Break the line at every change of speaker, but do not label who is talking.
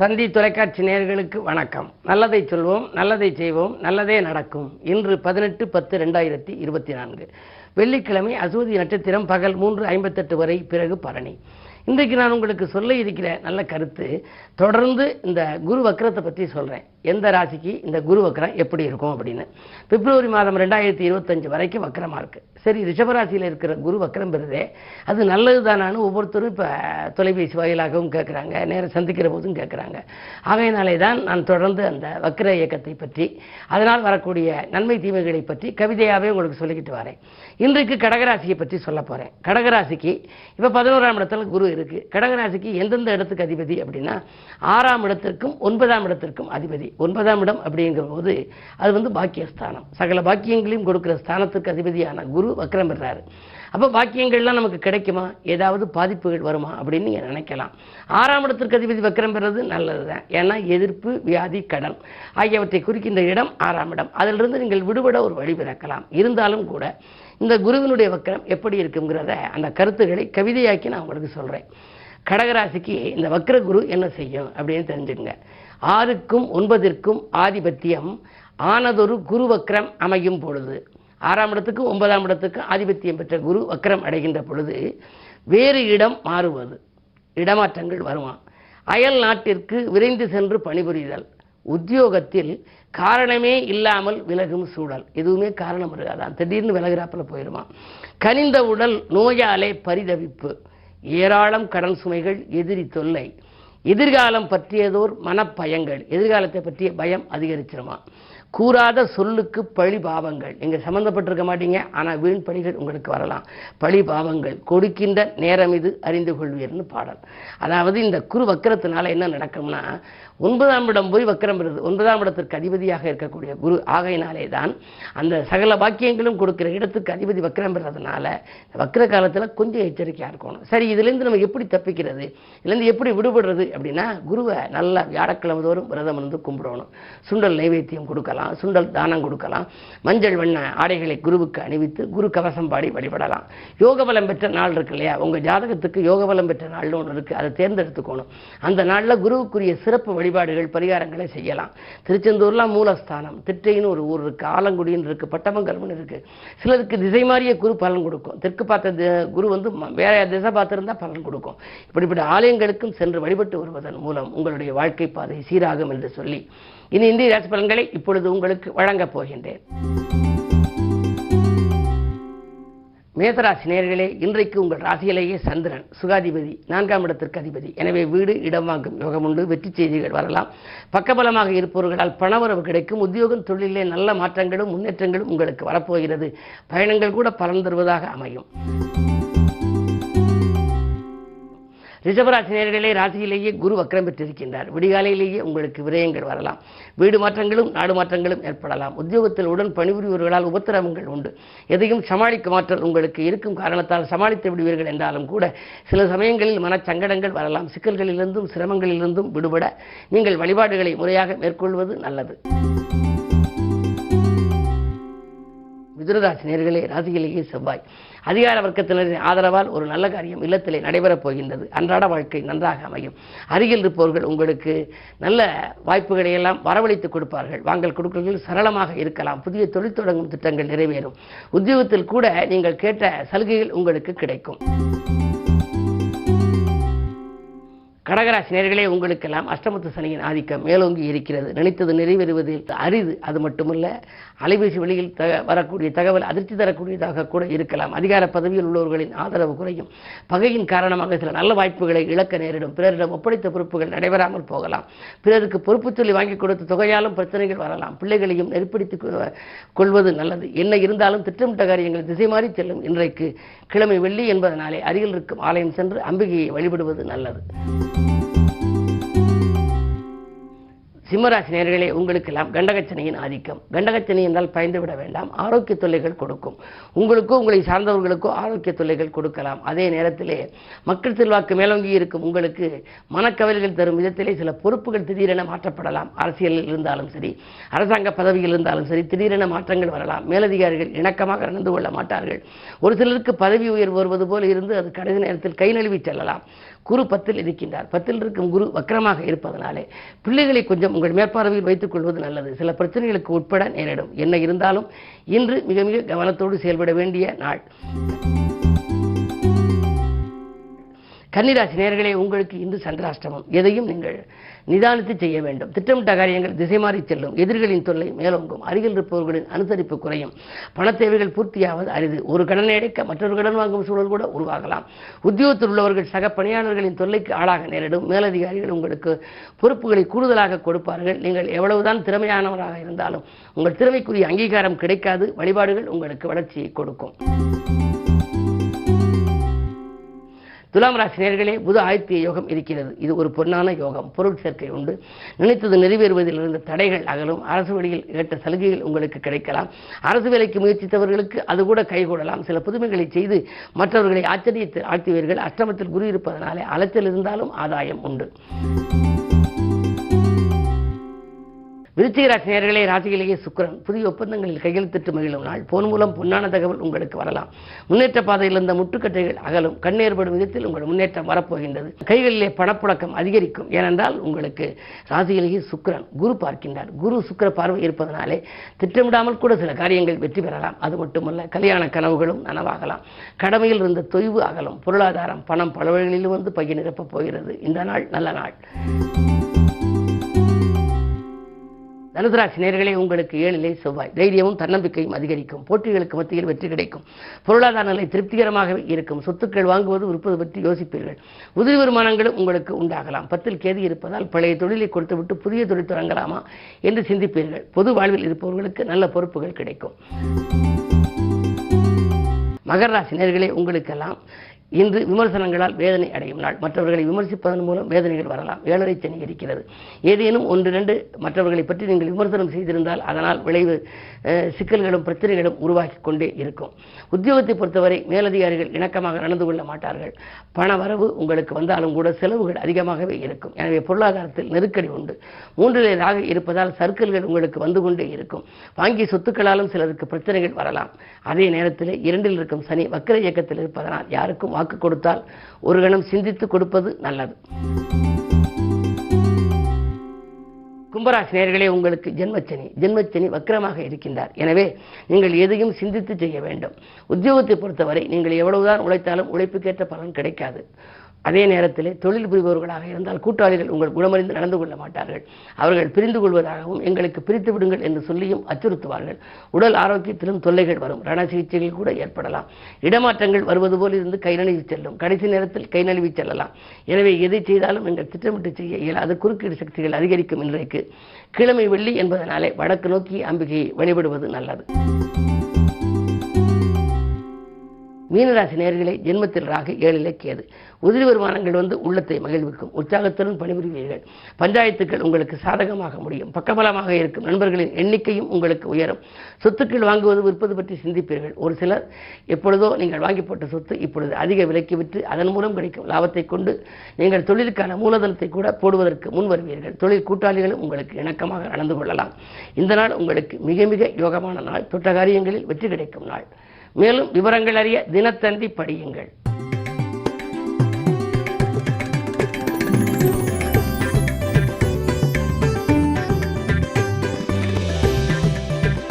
தந்தி தொலைக்காட்சி நேயர்களுக்கு வணக்கம். நல்லதை சொல்வோம், நல்லதை செய்வோம், நல்லதே நடக்கும். இன்று 18/10/2024 வெள்ளிக்கிழமை, அசுவதி நட்சத்திரம், பகல் 3:58 வரை, பிறகு பரணி. இன்றைக்கு நான் உங்களுக்கு சொல்ல இருக்கிற நல்ல கருத்து, தொடர்ந்து இந்த குரு வக்கரத்தை பற்றி சொல்கிறேன். எந்த ராசிக்கு இந்த குரு வக்கரம் எப்படி இருக்கும் அப்படின்னு. பிப்ரவரி மாதம் 2025 வரைக்கும் வக்கரமாக இருக்குது. சரி, ரிஷபராசியில் இருக்கிற குரு வக்கரம் பெறுதே, அது நல்லது தானான்னு ஒவ்வொருத்தரும் இப்போ தொலைபேசி வாயிலாகவும் கேட்குறாங்க, நேரம் சந்திக்கிற போதும் கேட்குறாங்க. ஆகையினாலே தான் நான் தொடர்ந்து அந்த வக்கர இயக்கத்தை பற்றி, அதனால் வரக்கூடிய நன்மை தீமைகளை பற்றி கவிதையாகவே உங்களுக்கு சொல்லிக்கிட்டு வரேன். இன்றைக்கு கடகராசியை பற்றி சொல்ல போகிறேன். கடகராசிக்கு இப்போ 11ஆம் இடத்துல குரு இருக்குது. கடகராசிக்கு எந்தெந்த இடத்துக்கு அதிபதி அப்படின்னா 6ஆம் இடத்திற்கும் 9ஆம் இடத்திற்கும் அதிபதி. 9ஆம் இடம் அப்படிங்கிற போது அது பாக்கியஸ்தானம், சகல பாக்கியங்களையும் கொடுக்கிற ஸ்தானத்துக்கு அதிபதியான குரு வக்கரம் பெறாரு. அப்போ பாக்கியங்கள்லாம் நமக்கு கிடைக்குமா, ஏதாவது பாதிப்புகள் வருமா அப்படின்னு நீங்கள் நினைக்கலாம். 6ஆம் இடத்திற்கு அதிபதி வக்கரம் பெறுறது நல்லது தான். ஏன்னா எதிர்ப்பு, வியாதி, கடன் ஆகியவற்றை குறிக்கின்ற இடம் 6ஆம் இடம். அதிலிருந்து நீங்கள் விடுபட ஒரு வழி பிறக்கலாம். இருந்தாலும் கூட இந்த குருவினுடைய வக்கரம் எப்படி இருக்குங்கிறத அந்த கருத்துக்களை கவிதையாக்கி நான் உங்களுக்கு சொல்கிறேன். கடகராசிக்கு இந்த வக்கர குரு என்ன செய்யும் அப்படின்னு தெரிஞ்சுங்க. 6க்கும் 9ற்கும் ஆதிபத்தியம் ஆனதொரு குரு வக்கரம் அமையும் பொழுது, 6ஆம் இடத்துக்கும் 9ஆம் இடத்துக்கும் ஆதிபத்தியம் பெற்ற குரு வக்கரம் அடைகின்ற பொழுது வேறு இடம் மாறுவது, இடமாற்றங்கள் வருமா, அயல் நாட்டிற்கு விரைந்து சென்று பணிபுரிதல், உத்தியோகத்தில் காரணமே இல்லாமல் விலகும் சூழல், எதுவுமே காரணம் இருக்காதான், திடீர்னு விலகிறாப்பில் போயிடுமா, கனிந்த உடல் நோயாலே பரிதவிப்பு, ஏராளம் கடன் சுமைகள், எதிரி தொல்லை, எதிர்காலம் பற்றியதோர் மனப்பயங்கள், எதிர்காலத்தை பற்றிய பயம் அதிகரிச்சிருமா, கூறாத சொல்லுக்கு பழி பாவங்கள், நீங்கள் சம்மந்தப்பட்டிருக்க மாட்டீங்க, ஆனால் வீண் பணிகள் உங்களுக்கு வரலாம், பழி பாவங்கள், கொடுக்கின்ற நேரம் இது அறிந்து கொள்வீர்னு பாடல். அதாவது இந்த குரு வக்கரத்தினால என்ன நடக்கும்னா, 9ஆம் இடம் போய் வக்கரம் பெறுது. 9ஆம் இடத்திற்கு அதிபதியாக இருக்கக்கூடிய குரு. ஆகையினாலே தான் அந்த சகல பாக்கியங்களும் கொடுக்கிற இடத்துக்கு அதிபதி வக்கரம் பெறதுனால வக்கர காலத்தில் கொஞ்சம் எச்சரிக்கையாக இருக்கணும். சரி, இதுலேருந்து நம்ம எப்படி தப்பிக்கிறது, இதுலேருந்து எப்படி விடுபடுறது அப்படின்னா, குருவை நல்லா வியாழக்கிழமை தோறும் விரதம் இருந்து கும்பிடணும். சுண்டல் நைவேத்தியம் கொடுக்கலாம், சுண்டல் தானம் கொடுக்கலாம், மஞ்சள் வண்ண ஆடைகளை குருவுக்கு அணிவித்து குரு கவசம் பாடி வழிபடலாம். யோக பலம் பெற்ற நாள் இருக்கு இல்லையா, உங்கள் ஜாதகத்துக்கு யோக பலம் பெற்ற நாள்னு ஒன்று இருக்குது, அதை தேர்ந்தெடுத்துக்கணும். அந்த நாளில் குருவுக்குரிய சிறப்பு வழிபாடுகள், பரிகாரங்களை செய்யலாம். திருச்செந்தூர்லாம் மூலஸ்தானம், திட்டைன்னு ஒரு ஊர் இருக்குது, ஆலங்குடின்னு இருக்குது, பட்டமங்கலம்னு இருக்குது. சிலருக்கு திசை மாறிய குரு பலன் கொடுக்கும். தெற்கு பார்த்த குரு வேற திசை பார்த்திருந்தா பலன் கொடுக்கும். இப்படிப்பட்ட ஆலயங்களுக்கும் சென்று வழிபட்டு வருவதன் மூலம் உங்களுடைய வாழ்க்கை பாதை சீராகும் என்று சொல்லி இனி இந்திய ராசி பலன்களை இப்பொழுது உங்களுக்கு வழங்கப் போகின்றேன். மேசராசி நேயர்களே, இன்றைக்கு உங்கள் ராசியிலேயே சந்திரன் சுகாதிபதி, 4ஆம் இடத்திற்கு அதிபதி. எனவே வீடு, இடம் வாங்கும் யோகம் உண்டு, வெற்றி செய்திகள் வரலாம். பக்கபலமாக இருப்பவர்களால் பணவரவு கிடைக்கும். உத்தியோகம், தொழிலே நல்ல மாற்றங்களும் முன்னேற்றங்களும் உங்களுக்கு வரப்போகிறது. பயணங்கள் கூட பலன் தருவதாக அமையும். ரிஷபராசி நேயர்களே, ராசியிலேயே குரு வக்கரம் பெற்றிருக்கின்றார். விடிகாலையிலேயே உங்களுக்கு விரயங்கள் வரலாம். வீடு மாற்றங்களும் நாடு மாற்றங்களும் ஏற்படலாம். உத்தியோகத்தில் உடன் பணிபுரிவர்களால் உபத்திரவங்கள் உண்டு. எதையும் சமாளிக்கும் ஆற்றல் உங்களுக்கு இருக்கும் காரணத்தால் சமாளித்து விடுவீர்கள் என்றாலும் கூட சில சமயங்களில் மனச்சங்கடங்கள் வரலாம். சிக்கல்களிலிருந்தும் சிரமங்களிலிருந்தும் விடுபட நீங்கள் வழிபாடுகளை முறையாக மேற்கொள்வது நல்லது. மிதுனராசி நேயர்களே, ராசியிலேயே செவ்வாய் அதிகார வர்க்கத்தினரின் ஆதரவால் ஒரு நல்ல காரியம் இல்லத்திலே நடைபெறப் போகின்றது. அன்றாட வாழ்க்கை நன்றாக அமையும். அருகில் இருப்பவர்கள் உங்களுக்கு நல்ல வாய்ப்புகளை எல்லாம் வரவழைத்து கொடுப்பார்கள். வாங்கல் கொடுக்கல்கள் சரளமாக இருக்கலாம். புதிய தொழில் தொடங்கும் திட்டங்கள் நிறைவேறும். உத்தியோகத்தில் கூட நீங்கள் கேட்ட சலுகைகள் உங்களுக்கு கிடைக்கும். கடகராசி நேயர்களே, உங்களுக்கெல்லாம் அஷ்டமத்து சனியின் ஆதிக்கம் மேலோங்கி இருக்கிறது. நினைத்தது நிறைவேறுவதில் அரிது. அது மட்டுமல்ல, அலைபேசி வழியில் வரக்கூடிய தகவல் அதிர்ச்சி தரக்கூடியதாக கூட இருக்கலாம். அதிகார பதவியில் உள்ளவர்களின் ஆதரவு குறையும். பகையின் காரணமாக சில நல்ல வாய்ப்புகளை இழக்க நேரிடும். பிறரிடம் ஒப்படைத்த பொறுப்புகள் நடைபெறாமல் போகலாம். பிறருக்கு பொறுப்பு சொல்லி வாங்கி கொடுத்த தொகையாலும் பிரச்சனைகள் வரலாம். பிள்ளைகளையும் நெருப்பிடித்துக் கொள்வது நல்லது. என்ன இருந்தாலும் திட்டமிட்ட காரியங்கள் திசை மாறி செல்லும். இன்றைக்கு கிழமை வெள்ளி என்பதனாலே அருகில் இருக்கும் ஆலயம் சென்று அம்பிகையை வழிபடுவது நல்லது. சிம்மராசி நேயர்களே, உங்களுக்கெல்லாம் கண்டகச்சனியின் ஆதிக்கம். கண்டகச்சனி என்றால் பயந்து விட வேண்டாம். ஆரோக்கிய தொல்லைகள் கொடுக்கும். உங்களுக்கோ உங்களை சார்ந்தவர்களுக்கோ ஆரோக்கிய தொல்லைகள் கொடுக்கலாம். அதே நேரத்திலே மக்கள் செல்வாக்கு மேலோங்கி இருக்கும் உங்களுக்கு மனக்கவலைகள் தரும் விதத்திலே சில பொறுப்புகள் திடீரென மாற்றப்படலாம். அரசியலில் இருந்தாலும் சரி, அரசாங்க பதவியில் இருந்தாலும் சரி, திடீரென மாற்றங்கள் வரலாம். மேலதிகாரிகள் இணக்கமாக நடந்து கொள்ள மாட்டார்கள். ஒரு சிலருக்கு பதவி உயர்வு வருவது போல இருந்து அது கடைசி நேரத்தில் கை நழுவி செல்லலாம். குரு 10ல் இருக்கின்றார். 10ல் இருக்கும் குரு வக்கரமாக இருப்பதனாலே பிள்ளைகளை கொஞ்சம் உங்கள் மேற்பார்வையில் வைத்துக் கொள்வது நல்லது. சில பிரச்சனைகளுக்கு உட்பட நேரிடும். என்ன இருந்தாலும் இன்று மிக மிக கவனத்தோடு செயல்பட வேண்டிய நாள். கன்னிராசி நேயர்களே, உங்களுக்கு இன்று சந்திராஷ்டமம். எதையும் நீங்கள் நிதானித்து செய்ய வேண்டும். திட்டமிட்ட காரியங்கள் திசை மாறி செல்லும். எதிரிகளின் தொல்லை மேலோங்கும். அருகில் இருப்பவர்களின் அனுசரிப்பு குறையும். பண தேவைகள் பூர்த்தியாவது அரிது. ஒரு கடனை அடைக்க மற்றொரு கடன் வாங்கும் சூழல் கூட உருவாகலாம். உத்தியோகத்தில் உள்ளவர்கள் சக பணியாளர்களின் தொல்லைக்கு ஆளாக நேரிடும். மேலதிகாரிகள் உங்களுக்கு பொறுப்புகளை கூடுதலாக கொடுப்பார்கள். நீங்கள் எவ்வளவுதான் திறமையானவராக இருந்தாலும் உங்கள் திறமைக்குரிய அங்கீகாரம் கிடைக்காது. வழிபாடுகள் உங்களுக்கு வளர்ச்சியை கொடுக்கும். துலாம் ராசி நேயர்களே, புத ஆதித்ய யோகம் இருக்கிறது. இது ஒரு பொன்னான யோகம். பொருள் சேர்க்கை உண்டு. நினைத்தது நிறைவேறுவதில் இருந்த தடைகள் அகலும். அரசு வழியில் ஏற்ற சலுகைகள் உங்களுக்கு கிடைக்கலாம். அரசு வேலைக்கு முயற்சித்தவர்களுக்கு அது கூட கைகூடலாம். சில புதுமைகளை செய்து மற்றவர்களை ஆச்சரியத்தில் ஆழ்த்துவீர்கள். அஷ்டமத்தில் குரு இருப்பதனாலே அலைச்சல் இருந்தாலும் ஆதாயம் உண்டு. விருச்சிக ராசி நேயர்களே, ராசியிலேயே சுக்கிரன். புதிய ஒப்பந்தங்களில் கையெழுத்திட்டு மகிழும் நாள். போன் மூலம் பொன்னான தகவல் உங்களுக்கு வரலாம். முன்னேற்ற பாதையில் இருந்த முட்டுக்கட்டைகள் அகலும். கண் ஏற்படும் விதத்தில் உங்கள் முன்னேற்றம் வரப்போகின்றது. கைகளிலே பணப்புழக்கம் அதிகரிக்கும். ஏனென்றால் உங்களுக்கு ராசியிலேயே சுக்கிரன் குரு பார்க்கின்றார். குரு சுக்கிர பார்வை இருப்பதனாலே திட்டமிடாமல் கூட சில காரியங்கள் வெற்றி பெறலாம். அது மட்டுமல்ல, கல்யாண கனவுகளும் நனவாகலாம். கடமையில் இருந்த தொய்வு அகலும். பொருளாதாரம் பணம் பல வழிகளிலும் வந்து பைய நிரப்பப் போகிறது. இந்த நாள் நல்ல நாள். தனுசு ராசி நேயர்களே, உங்களுக்கு 7லே செவ்வாய். தைரியமும் தன்னம்பிக்கையும் அதிகரிக்கும். போட்டிகளுக்கு மத்தியில் வெற்றி கிடைக்கும். பொருளாதார நிலை திருப்திகரமாகவே இருக்கும். சொத்துக்கள் வாங்குவது விற்பது பற்றி யோசிப்பீர்கள். உதிரி வருமானங்களும் உங்களுக்கு உண்டாகலாம். 10ல் கேது இருப்பதால் பழைய தொழிலை கொடுத்துவிட்டு புதிய தொழில் தொடங்கலாமா என்று சிந்திப்பீர்கள். பொது வாழ்வில் இருப்பவர்களுக்கு நல்ல பொறுப்புகள் கிடைக்கும். மகர ராசி நேயர்களே, உங்களுக்கெல்லாம் இன்று விமர்சனங்களால் வேதனை அடையும் நாள். மற்றவர்களை விமர்சிப்பதன் மூலம் வேதனைகள் வரலாம். 7ரை சனி இருக்கிறது. ஏதேனும் 1-2 மற்றவர்களை பற்றி நீங்கள் விமர்சனம் செய்திருந்தால் அதனால் விளைவு சிக்கல்களும் பிரச்சனைகளும் உருவாக்கி கொண்டே இருக்கும். உத்தியோகத்தை பொறுத்தவரை மேலதிகாரிகள் இணக்கமாக நடந்து கொள்ள மாட்டார்கள். பண வரவு உங்களுக்கு வந்தாலும் கூட செலவுகள் அதிகமாகவே இருக்கும். எனவே பொருளாதாரத்தில் நெருக்கடி உண்டு. 3லே ராகு இருப்பதால் சர்க்கிள்கள் உங்களுக்கு வந்து கொண்டே இருக்கும். வாங்கிய சொத்துக்களாலும் சிலருக்கு பிரச்சனைகள் வரலாம். அதே நேரத்தில் 2ல் இருக்கும் சனி வக்கர இயக்கத்தில் இருப்பதனால் யாருக்கும் வாக்கு கொடுத்தால் ஒரு கணம் சிந்தித்து கொடுப்பது நல்லது. கும்பராசி நேயர்களே, உங்களுக்கு ஜென்மச்சனி வக்கரமாக இருக்கின்றார். எனவே நீங்கள் எதையும் சிந்தித்து செய்ய வேண்டும். உத்தியோகத்தை பொறுத்தவரை நீங்கள் எவ்வளவுதான் உழைத்தாலும் உழைப்புக்கேற்ற பலன் கிடைக்காது. அதே நேரத்தில் தொழில் புரிபவர்களாக இருந்தால் கூட்டாளிகள் உங்கள் குணமறிந்து நடந்து கொள்ள மாட்டார்கள். அவர்கள் பிரிந்து கொள்வதாகவும் எங்களுக்கு பிரித்து விடுங்கள் என்று சொல்லியும் அச்சுறுத்துவார்கள். உடல் ஆரோக்கியத்திலும் தொல்லைகள் வரும். ரண சிகிச்சைகள் கூட ஏற்படலாம். இடமாற்றங்கள் வருவது போல் இருந்து கை நழுவி செல்லும். கடைசி நேரத்தில் கை நழுவி செல்லலாம். எனவே எதை செய்தாலும் நீங்கள் திட்டமிட்டு செய்ய இயலாது. குறுக்கீடு சக்திகள் அதிகரிக்கும். இன்றைக்கு கிழமை வெள்ளி என்பதனாலே வடக்கு நோக்கி அம்பிகையை வழிபடுவது நல்லது. மீனராசி நேயர்களே, ஜென்மத்தில் ராகு 7லே கேது. உதிரி வருமானங்கள் வந்து உள்ளத்தை மகிழ்விக்கும். உற்சாகத்துடன் பணிபுரிவீர்கள். பஞ்சாயத்துக்கள் உங்களுக்கு சாதகமாக முடியும். பக்கபலமாக இருக்கும் நண்பர்களின் எண்ணிக்கையும் உங்களுக்கு உயரும். சொத்துக்கள் வாங்குவது விற்பது பற்றி சிந்திப்பீர்கள். ஒரு சிலர் எப்பொழுதோ நீங்கள் வாங்கி போட்ட சொத்து இப்பொழுது அதிக விலைக்கு விற்று அதன் மூலம் கிடைக்கும் லாபத்தை கொண்டு நீங்கள் தொழிலுக்கான மூலதனத்தை கூட போடுவதற்கு முன் வருவீர்கள். தொழில் கூட்டாளிகளும் உங்களுக்கு இணக்கமாக நடந்து கொள்ளலாம். இந்த நாள் உங்களுக்கு மிக மிக யோகமான நாள். தொட்ட காரியங்களில் வெற்றி கிடைக்கும் நாள். மேலும் விவரங்கள் அறிய தினத்தந்தி படியுங்கள்.